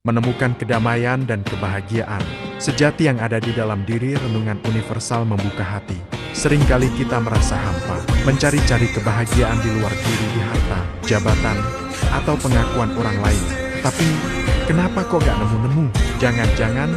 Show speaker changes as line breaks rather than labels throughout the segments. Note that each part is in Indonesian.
menemukan kedamaian dan kebahagiaan sejati yang ada di dalam diri. Renungan universal membuka hati. Seringkali kita merasa hampa, mencari-cari kebahagiaan di luar diri, di harta, jabatan, atau pengakuan orang lain. Tapi, kenapa kok gak nemu-nemu? Jangan-jangan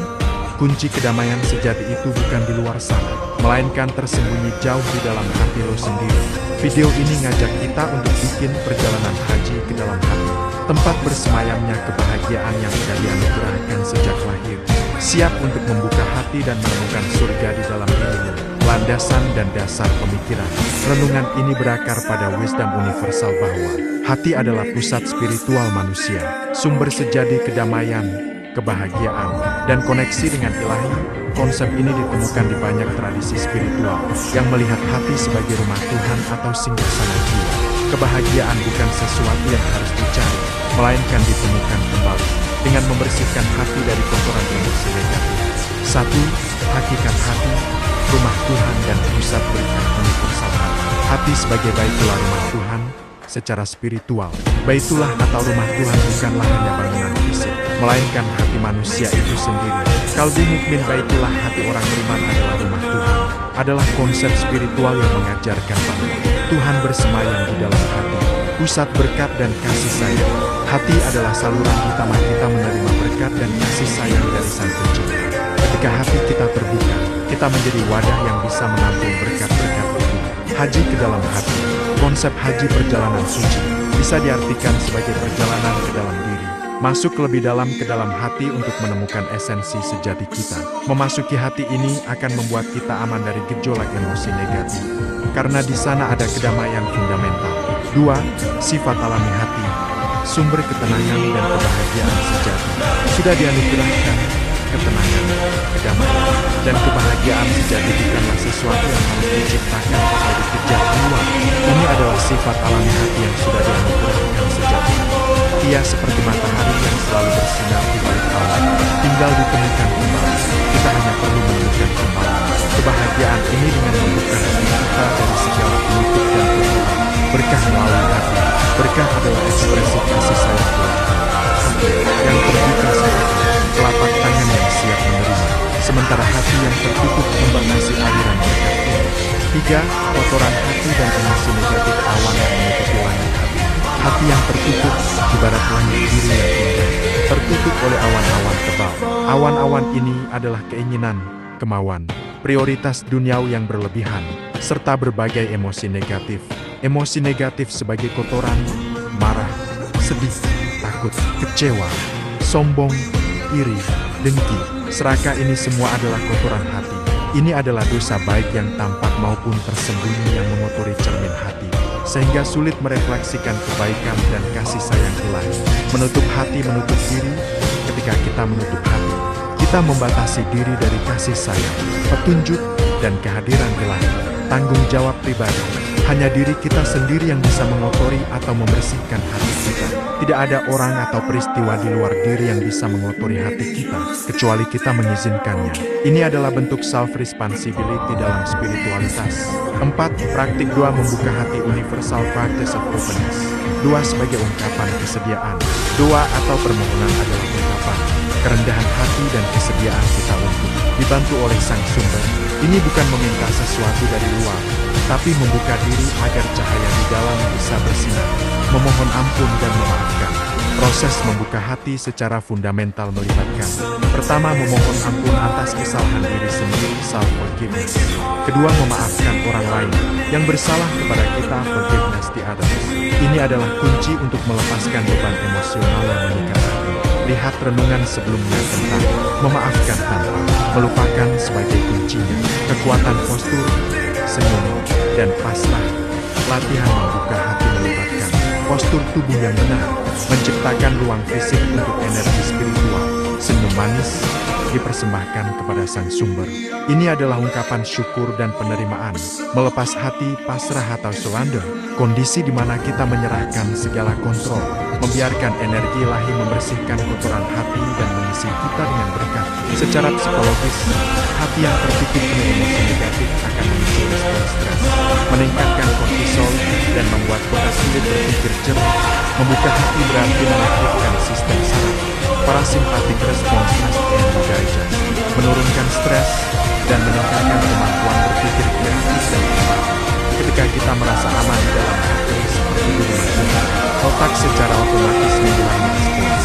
kunci kedamaian sejati itu bukan di luar sana, melainkan tersembunyi jauh di dalam hati lo sendiri. Video ini ngajak kita untuk bikin perjalanan haji ke dalam hati, tempat bersemayamnya kebahagiaan yang sudah dianugerahkan sejak lahir. Siap untuk membuka hati dan menemukan surga di dalam dirimu. Landasan dan dasar pemikiran. Renungan ini berakar pada wisdom universal bahwa hati adalah pusat spiritual manusia, sumber sejati kedamaian, kebahagiaan, dan koneksi dengan ilahi. Konsep ini ditemukan di banyak tradisi spiritual yang melihat hati sebagai rumah Tuhan atau singgasana jiwa. Kebahagiaan bukan sesuatu yang harus dicari, melainkan ditemukan kembali dengan membersihkan hati dari kotoran emosi negatif. 1. Hakikat hati, rumah Tuhan dan pusat berkah universal. Hati sebagai baitulah rumah Tuhan secara spiritual. Baitullah atau rumah Tuhan bukanlah hanya bangunan fisik, melainkan hati manusia itu sendiri. Kalbi mukmin, baitullah hati orang beriman adalah rumah Tuhan, adalah konsep spiritual yang mengajarkan bahwa Tuhan bersemayam di dalam hati, pusat berkat dan kasih sayang. Hati adalah saluran utama kita menerima berkat dan kasih sayang dari Sang Pencipta. Ketika hati kita terbuka, kita menjadi wadah yang bisa menampung berkat-berkat itu. Haji ke dalam hati. Konsep haji perjalanan suci bisa diartikan sebagai perjalanan ke dalam diri. Masuk lebih dalam ke dalam hati untuk menemukan esensi sejati kita. Memasuki hati ini akan membuat kita aman dari gejolak emosi negatif, karena di sana ada kedamaian fundamental. 2. Sifat alami hati, sumber ketenangan dan kebahagiaan sejati. Sudah dianugerahkan ketenangan, kedamaian, dan kebahagiaan sejati bukanlah sesuatu yang harus diciptakan atau dikejar keluar. Ini adalah sifat alami hati yang sudah dianugerahkan sejati. Ia seperti matahari yang selalu bersinar di balik awan, tinggal ditemukan kembali. Kita hanya perlu menemukan kembali kebahagiaan ini dengan membuka hati kita dari segala penutup dan kebohongan. Berkah melalui hati. Berkah adalah ekspresi kasih sayang Tuhan. Hati yang terbuka seperti telapak tangan yang siap menerima, sementara hati yang tertutup membatasi aliran berkat ini. 3. Kotoran hati dan emosi negatif, awan yang menutupi langit hati. Hati yang tertutup ibarat langit biru yang indah, tertutup oleh awan-awan tebal. Awan-awan ini adalah keinginan, kemauan, prioritas duniawi yang berlebihan, serta berbagai emosi negatif. Emosi negatif sebagai kotoran, marah, sedih, takut, kecewa, sombong, iri, dengki, serakah, ini semua adalah kotoran hati. Ini adalah dosa baik yang tampak maupun tersembunyi yang mengotori cermin hati, sehingga sulit merefleksikan kebaikan dan kasih sayang ilahi. Menutup hati, menutup diri. Ketika kita menutup hati, kita membatasi diri dari kasih sayang, petunjuk, dan kehadiran ilahi. Tanggung jawab pribadi. Hanya diri kita sendiri yang bisa mengotori atau membersihkan hati kita. Tidak ada orang atau peristiwa di luar diri yang bisa mengotori hati kita, kecuali kita mengizinkannya. Ini adalah bentuk self-responsibility dalam spiritualitas. 4. Praktik 2. Membuka hati, universal practice of openness. 2. Sebagai ungkapan kesediaan. Doa atau permohonan adalah ungkapan kerendahan hati dan kesediaan kita untuk dibantu oleh Sang Sumber. Ini bukan meminta sesuatu dari luar, tapi membuka diri agar cahaya di dalam bisa bersinar, memohon ampun dan memaafkan. Proses membuka hati secara fundamental melibatkan: pertama, memohon ampun atas kesalahan diri sendiri, self-forgiveness. Kedua, memaafkan orang lain yang bersalah kepada kita, forgiveness the others. Ini adalah kunci untuk melepaskan beban emosional yang mengikat hati. Lihat renungan sebelumnya tentang memaafkan tanpa melupakan sebagai kuncinya. Kekuatan postur, senyum, dan pasrah. Latihan membuka hati melibatkan postur tubuh yang benar, menciptakan ruang fisik untuk energi spiritual. Senyum manis dipersembahkan kepada Sang Sumber. Ini adalah ungkapan syukur dan penerimaan. Melepas hati, pasrah atau surrender, kondisi di mana kita menyerahkan segala kontrol, membiarkan energi ilahi membersihkan kotoran hati dan mengisi kita dengan berkat. Secara psikologis, hati yang tertutup penuh emosi negatif akan memicu respons stres, meningkatkan kortisol, dan membuat kita sulit berpikir jernih. Membuka hati berarti mengaktifkan sistem saraf, Parasympathetic response as energizes, menurunkan stres, dan meningkatkan kemampuan berpikir kreatif dan empati. Ketika kita merasa aman di dalam hati seperti di rumah kita, otak secara otomatis memulai merespons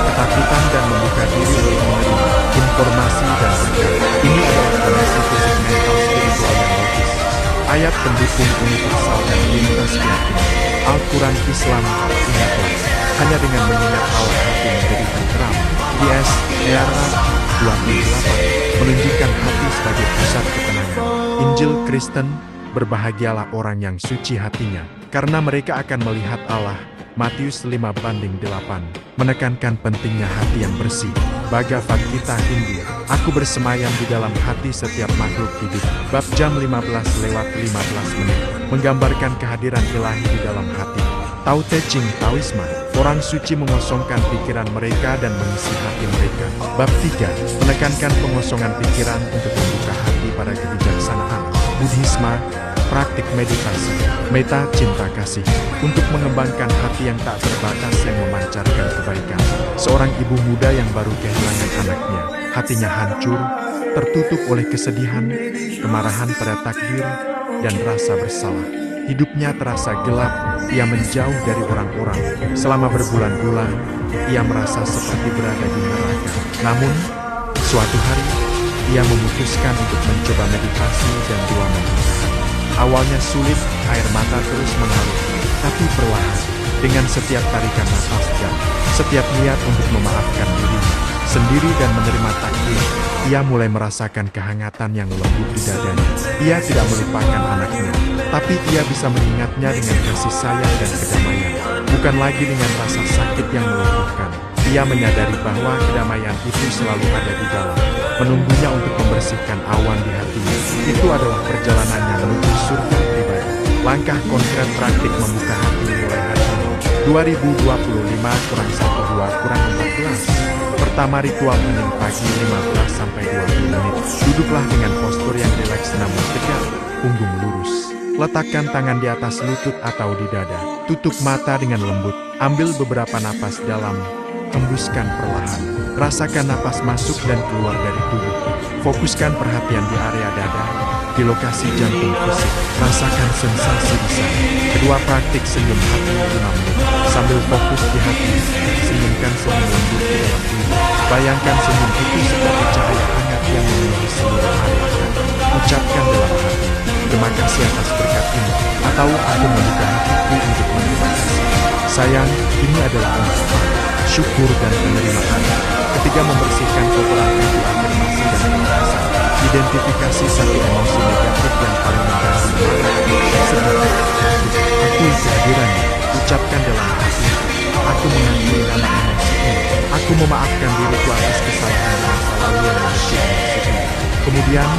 ketakutan dan membuka diri untuk menerima informasi dan berkat. Ini adalah koneksi fisik, mental, spiritual, dan logis. Ayat pendukung universal dan lintas keyakinan. Al-Quran Islam, ingatlah, hanya dengan mengingat Allah hati menjadi tenteram. G.S. Era 28 menunjukkan hati sebagai pusat ketenangan. Injil Kristen, berbahagialah orang yang suci hatinya, karena mereka akan melihat Allah. Matius 5:8 menekankan pentingnya hati yang bersih. Bhagavad Gita Hindu, aku bersemayam di dalam hati setiap makhluk hidup. Bab jam 15:15 menggambarkan kehadiran ilahi di dalam hati. Tao Te Ching Taoisme, orang suci mengosongkan pikiran mereka dan mengisi hati mereka. Bab 3 menekankan pengosongan pikiran untuk membuka hati pada kebijaksanaan. Buddhisme, praktik meditasi, metta cinta kasih, untuk mengembangkan hati yang tak terbatas yang memancarkan kebaikan. Seorang ibu muda yang baru kehilangan anaknya, hatinya hancur, tertutup oleh kesedihan, kemarahan pada takdir, dan rasa bersalah. Hidupnya terasa gelap, ia menjauh dari orang-orang. Selama berbulan-bulan, ia merasa seperti berada di neraka. Namun, suatu hari, ia memutuskan untuk mencoba meditasi dan doa membuka hati. Awalnya sulit, air mata terus mengalir, tapi perlahan, dengan setiap tarikan nafas dan setiap niat untuk memaafkan dirinya sendiri dan menerima takdir, ia mulai merasakan kehangatan yang lembut di dadanya. Ia tidak melupakan anaknya, tapi ia bisa mengingatnya dengan kasih sayang dan kedamaian, bukan lagi dengan rasa sakit yang melumpuhkan. Ia menyadari bahwa kedamaian itu selalu ada di dalam, menunggunya untuk membersihkan awan di hatinya. Itu adalah perjalanannya menuju surga pribadi. Langkah konkret praktik membuka hati mulai hari ini. 2025-12-14. Pertama, ritual hening pagi 15-20 menit. Duduklah dengan postur yang rileks namun tegak, punggung lurus. Letakkan tangan di atas lutut atau di dada. Tutup mata dengan lembut. Ambil beberapa napas dalam. Hembuskan perlahan. Rasakan napas masuk dan keluar dari tubuh. Fokuskan perhatian di area dada, di lokasi jantung fisik. Rasakan sensasi di sana. Kedua, praktik senyum hati 5 menit. Sambil fokus di hati, senyumkan senyum lembut di dalam tubuh. Bayangkan senyum itu seperti cahaya hangat yang memenuhi seluruh area hati. Ucapkan dalam hati, terima kasih atas berkat ini, atau aku membuka hatiku untuk menerima kasih. Sayang, ini adalah ungkapan syukur dan penerimaan. Ketiga, membersihkan kotoran hati, afirmasi dan penjelasan. Identifikasi satu emosi negatif yang paling mengganggu marah, sedih, aku kehadirannya. Ucapkan dalam hati, aku mengampuni nama emosi ini. Aku memaafkan diriku atas kesalahan di masa lalu yang memicu emosi ini. Kemudian,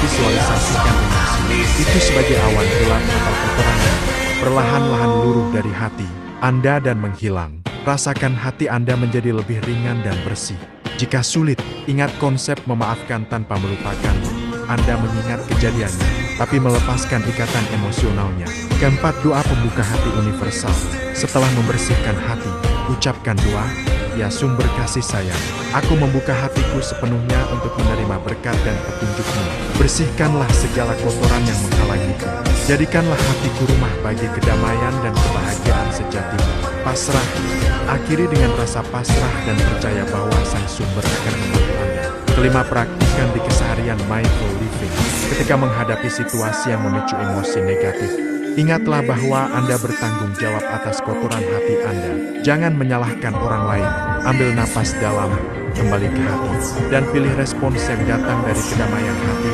visualisasikan emosi itu sebagai awan gelap atau kotoran yang perlahan-lahan luruh dari hati Anda dan menghilang. Rasakan hati Anda menjadi lebih ringan dan bersih. Jika sulit, ingat konsep memaafkan tanpa melupakan. Anda mengingat kejadiannya, tapi melepaskan ikatan emosionalnya. Keempat, doa pembuka hati universal. Setelah membersihkan hati, ucapkan doa, ya sumber kasih sayang, aku membuka hatiku sepenuhnya untuk menerima berkat dan petunjukmu. Bersihkanlah segala kotoran yang menghalangiku. Jadikanlah hatiku rumah bagi kedamaian dan kebahagiaan sejati. Pasrah. Akhiri dengan rasa pasrah dan percaya bahwa Sang Sumber akan membantu Anda. Kelima, praktikkan di keseharian mindful living. Ketika menghadapi situasi yang memicu emosi negatif, ingatlah bahwa Anda bertanggung jawab atas kotoran hati Anda. Jangan menyalahkan orang lain. Ambil napas dalam, kembali ke hati, dan pilih respons yang datang dari kedamaian hati,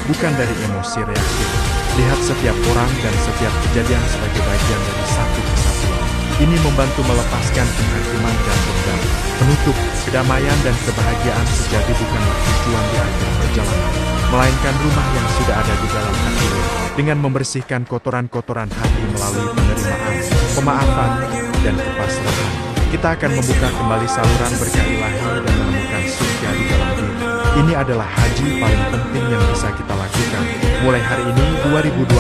bukan dari emosi reaktif. Lihat setiap orang dan setiap kejadian sebagai bagian dari satu kesatuan. Ini membantu melepaskan penghakiman dan dendam. Penutup, kedamaian dan kebahagiaan sejati bukanlah tujuan di akhir perjalanan, melainkan rumah yang sudah ada di dalam hati. Dengan membersihkan kotoran-kotoran hati melalui penerimaan, pemaafan, dan kepasrahan, kita akan membuka kembali saluran berkah ilahi dan menemukan surga di dalam diri. Ini adalah haji paling penting yang bisa kita lakukan. Mulai hari ini 2025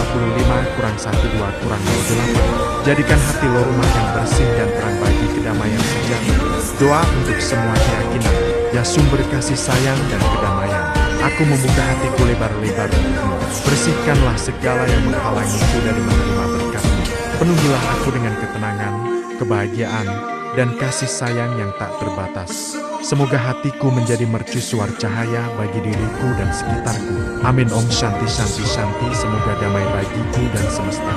kurang 12 kurang 08. Jadikan hati lo rumah yang bersih dan terang bagi kedamaian sejahtera. Doa untuk semua keyakinan, ya sumber kasih sayang dan kedamaian. Aku membuka hatiku lebar-lebar untukmu. Bersihkanlah segala yang menghalangiku dari menerima berkat-Mu. Penuhilah aku dengan ketenangan, kebahagiaan, dan kasih sayang yang tak terbatas. Semoga hatiku menjadi mercusuar cahaya bagi diriku dan sekitarku. Amin. Om Shanti Shanti Shanti. Semoga damai bagiku dan semesta.